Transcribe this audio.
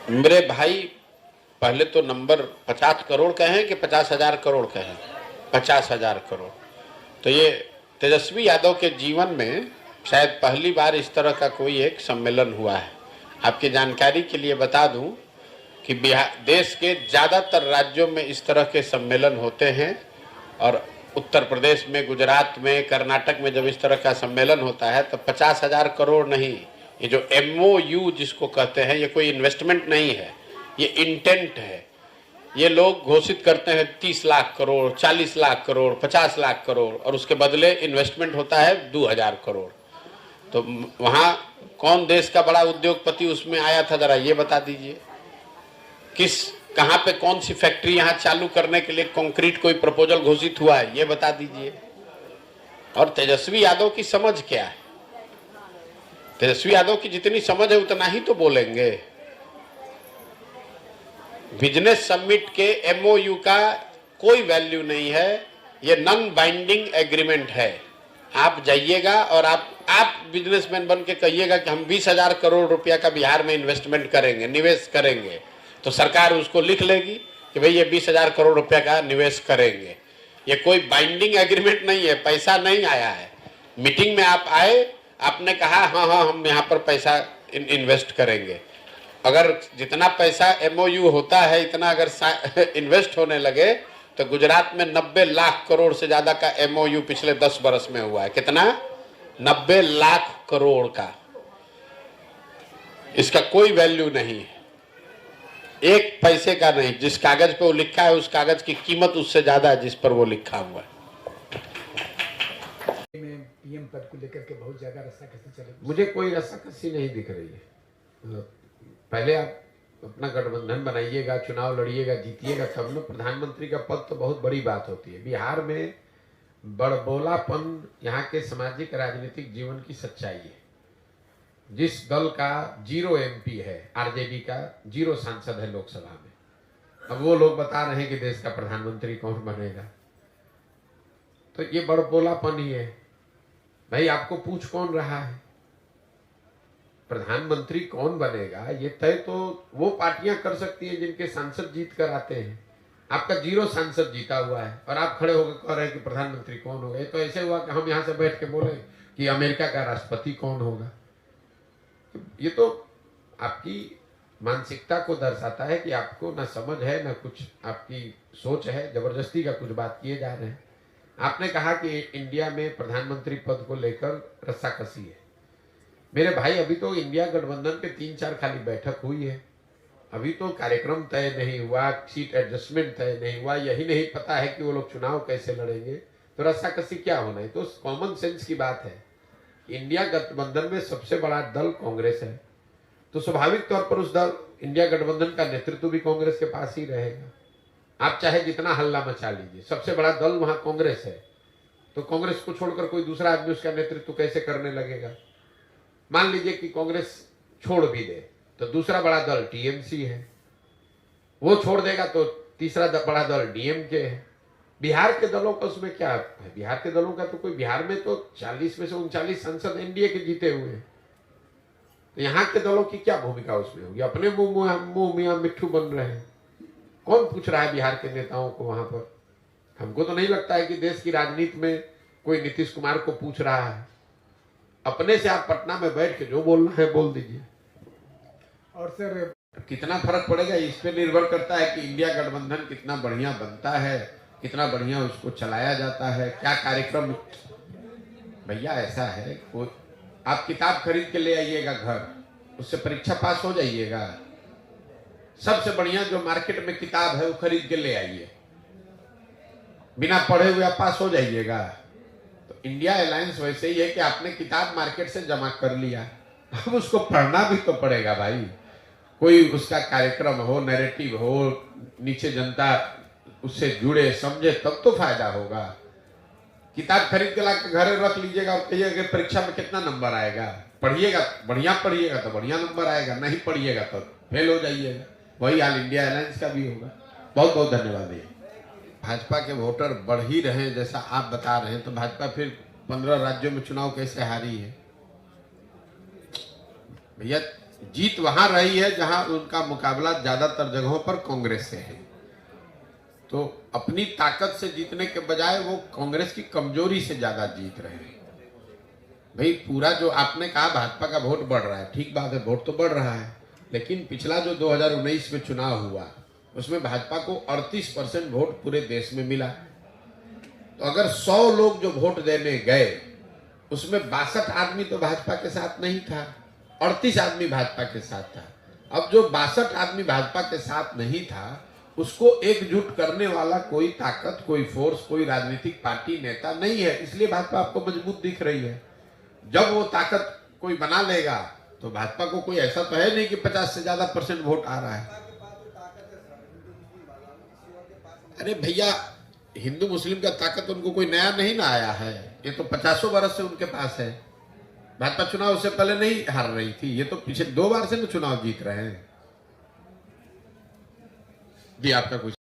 मेरे भाई, पहले तो नंबर 50 करोड़ कहें कि 50,000 करोड़ कहें? 50,000 करोड़। तो ये तेजस्वी यादव के जीवन में शायद पहली बार इस तरह का कोई एक सम्मेलन हुआ है। आपकी जानकारी के लिए बता दूं कि बिहार देश के ज़्यादातर राज्यों में इस तरह के सम्मेलन होते हैं, और उत्तर प्रदेश में, गुजरात में, कर्नाटक में जब इस तरह का सम्मेलन होता है तो 50,000 करोड़ नहीं, ये जो MOU जिसको कहते हैं, ये कोई इन्वेस्टमेंट नहीं है, ये इंटेंट है। ये लोग घोषित करते हैं 30 लाख करोड़, 40 लाख करोड़, 50 लाख करोड़, और उसके बदले इन्वेस्टमेंट होता है 2,000 करोड़। तो वहाँ कौन देश का बड़ा उद्योगपति उसमें आया था, जरा ये बता दीजिए। कहाँ पे कौन सी फैक्ट्री यहाँ चालू करने के लिए कंक्रीट कोई प्रपोजल घोषित हुआ है, ये बता दीजिए। और तेजस्वी यादव की समझ क्या है? तेजस्वी यादव की जितनी समझ है उतना ही तो बोलेंगे। बिजनेस समिट के MOU का कोई वैल्यू नहीं है, ये नॉन बाइंडिंग एग्रीमेंट है। आप जाइएगा और आप बिजनेसमैन बन के कहिएगा कि हम 20,000 करोड़ रुपया का बिहार में इन्वेस्टमेंट करेंगे, निवेश करेंगे, तो सरकार उसको लिख लेगी कि भाई ये 20,000 करोड़ रुपया का निवेश करेंगे। ये कोई बाइंडिंग एग्रीमेंट नहीं है, पैसा नहीं आया है। मीटिंग में आप आए, आपने कहा हाँ हाँ हम यहाँ पर पैसा इन्वेस्ट करेंगे। अगर जितना पैसा MOU होता है इतना अगर इन्वेस्ट होने लगे तो गुजरात में 90 लाख करोड़ से ज्यादा का MOU पिछले 10 बरस में हुआ है। कितना? 90 लाख करोड़ का। इसका कोई वैल्यू नहीं है, एक पैसे का नहीं। जिस कागज पे वो लिखा है उस कागज की कीमत उससे ज्यादा है जिस पर वो लिखा हुआ है। PM पद को लेकर के बहुत ज्यादा रस्साकसी चलेगी। मुझे कोई रस्साकसी नहीं दिख रही है। पहले आप अपना गठबंधन बनाइएगा, चुनाव लड़िएगा, जीतिएगा, तब न। प्रधानमंत्री का पद तो बहुत बड़ी बात होती है। बिहार में बड़बोलापन यहाँ के सामाजिक राजनीतिक जीवन की सच्चाई है। जिस दल का 0 MP है, RJD का 0 सांसद है लोकसभा में, अब वो लोग बता रहे हैं कि देश का प्रधानमंत्री कौन बनेगा, तो ये बड़बोलापन ही है। भाई आपको पूछ कौन रहा है? प्रधानमंत्री कौन बनेगा ये तय तो वो पार्टियां कर सकती हैं जिनके सांसद जीत कर आते हैं। आपका 0 सांसद जीता हुआ है और आप खड़े होकर कह रहे हैं कि प्रधानमंत्री कौन होगा। ये तो ऐसे हुआ कि हम यहां से बैठ के बोले कि अमेरिका का राष्ट्रपति कौन होगा। ये तो आपकी मानसिकता को दर्शाता है कि आपको ना समझ है ना कुछ आपकी सोच है, जबरदस्ती का कुछ बात किए जा रहे हैं। आपने कहा कि इंडिया में प्रधानमंत्री पद को लेकर रस्साकसी है। मेरे भाई, अभी तो इंडिया गठबंधन के 3-4 खाली बैठक हुई है, अभी तो कार्यक्रम तय नहीं हुआ, सीट एडजस्टमेंट तय नहीं हुआ, यही नहीं पता है कि वो लोग चुनाव कैसे लड़ेंगे, तो रस्साकसी क्या होना है? तो कॉमन सेंस की बात है। इंडिया गठबंधन में सबसे बड़ा दल कांग्रेस है, तो स्वाभाविक तौर पर उस दल इंडिया गठबंधन का नेतृत्व भी कांग्रेस के पास ही रहेगा। आप चाहे जितना हल्ला मचा लीजिए, सबसे बड़ा दल वहां कांग्रेस है, तो कांग्रेस को छोड़कर कोई दूसरा आदमी उसका नेतृत्व कैसे करने लगेगा? मान लीजिए कि कांग्रेस छोड़ भी दे तो दूसरा बड़ा दल TMC है, वो छोड़ देगा तो तीसरा बड़ा दल DMK है। बिहार के दलों का उसमें क्या है? बिहार के दलों का तो कोई, बिहार में तो 40 में से 39 संसद NDA के जीते हुए हैं, तो यहाँ के दलों की क्या भूमिका उसमें होगी? अपने मुंह मियां मिट्ठू बन रहे हैं। कौन पूछ रहा है बिहार के नेताओं को वहां पर? हमको तो नहीं लगता है कि देश की राजनीति में कोई नीतीश कुमार को पूछ रहा है। अपने से आप पटना में बैठ के जो बोलना है बोल दीजिए। और सर, कितना फर्क पड़ेगा इस पे निर्भर करता है कि इंडिया गठबंधन कितना बढ़िया बनता है, कितना बढ़िया उसको चलाया जाता है, क्या कार्यक्रम। भैया ऐसा है, कोई आप किताब खरीद के ले आइएगा घर, उससे परीक्षा पास हो जाइएगा। सबसे बढ़िया जो मार्केट में किताब है वो खरीद के ले आइए, बिना पढ़े हुए आप पास हो जाइएगा। तो इंडिया अलायंस वैसे ही है कि आपने किताब मार्केट से जमा कर लिया, अब उसको पढ़ना भी तो पड़ेगा भाई। कोई उसका कार्यक्रम हो, नैरेटिव हो, नीचे जनता उससे जुड़े, समझे, तब तो फायदा होगा। किताब खरीद के ला के घर रख लीजिएगा और कहिएगा कि परीक्षा में कितना नंबर आएगा। पढ़िएगा, बढ़िया पढ़िएगा तो बढ़िया नंबर आएगा, नहीं पढ़िएगा तो फेल हो जाइएगा। वही हाल इंडिया अलायंस का भी होगा। बहुत बहुत धन्यवाद भैया। भाजपा के वोटर बढ़ ही रहे हैं जैसा आप बता रहे हैं, तो भाजपा फिर 15 राज्यों में चुनाव कैसे हारी है? भैया जीत वहां रही है जहां उनका मुकाबला ज्यादातर जगहों पर कांग्रेस से है। तो अपनी ताकत से जीतने के बजाय वो कांग्रेस की कमजोरी से ज्यादा जीत रहे हैं। भाई पूरा जो आपने कहा भाजपा का वोट बढ़ रहा है, ठीक बात है, वोट तो बढ़ रहा है, लेकिन पिछला जो 2019 में चुनाव हुआ उसमें भाजपा को 38% वोट पूरे देश में मिला। तो अगर 100 लोग जो वोट देने गए उसमें 62 आदमी तो भाजपा के साथ नहीं था, 38 आदमी भाजपा के साथ था। अब जो 62 आदमी भाजपा के साथ नहीं था उसको एकजुट करने वाला कोई ताकत, कोई फोर्स, कोई राजनीतिक पार्टी, नेता नहीं है, इसलिए भाजपा आपको मजबूत दिख रही है। जब वो ताकत कोई बना लेगा तो भाजपा को कोई ऐसा तो है नहीं कि 50 से ज्यादा % वोट आ रहा है। अरे भैया, हिंदू मुस्लिम का ताकत उनको कोई नया नहीं ना आया है, ये तो 50 वर्ष से उनके पास है। भाजपा चुनाव उससे पहले नहीं हार रही थी, ये तो पिछले 2 बार से ना चुनाव जीत रहे हैं। जी आपका कुछ